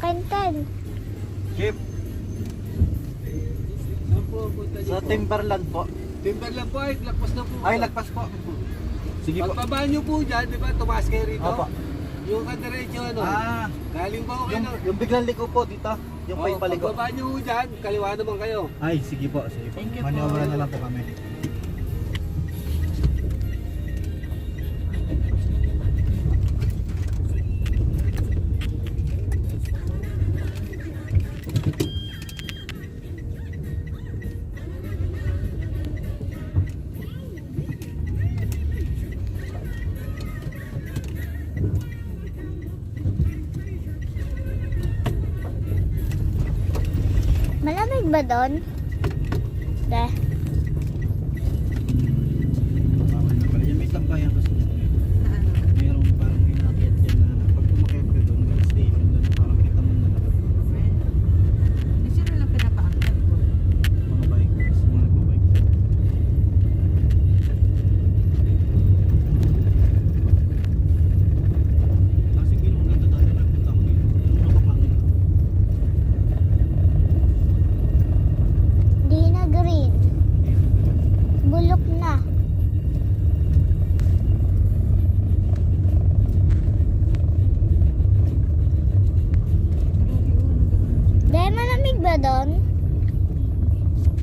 akin 10. Jeep. Saan po punta niyo Sa po? Timberland po. Timberland po ay lagpas na po. Ay, lagpas po. Sige po. Pagbaba niyo po dyan, di ba, tumaas kayo rito? Opo. Yung kandiretso ano? Ah, Galing ba ako kayo? yung biglang liko po dito. Yung Oh, paipaliko. pagbaba niyo po dyan, kaliwa naman kayo. Ay, sige po. Sige po. Thank you po. Maniobra na lang po kami. Malamig ba doon? Deh. Bawal na pala. Yan may tambayan kasi. Mayroong parang inakyat dyan na pag tumakip ka doon, may station doon, parang kita mo na lang. Hindi sila lang pinapaangkat ko. Mga bikers, mga nagbabike. Kasi gano'n ang ganda dati nagpunta ko dito. Gano'n nakapangin. Di na green. Bulok na. Deh, malamig ba doon?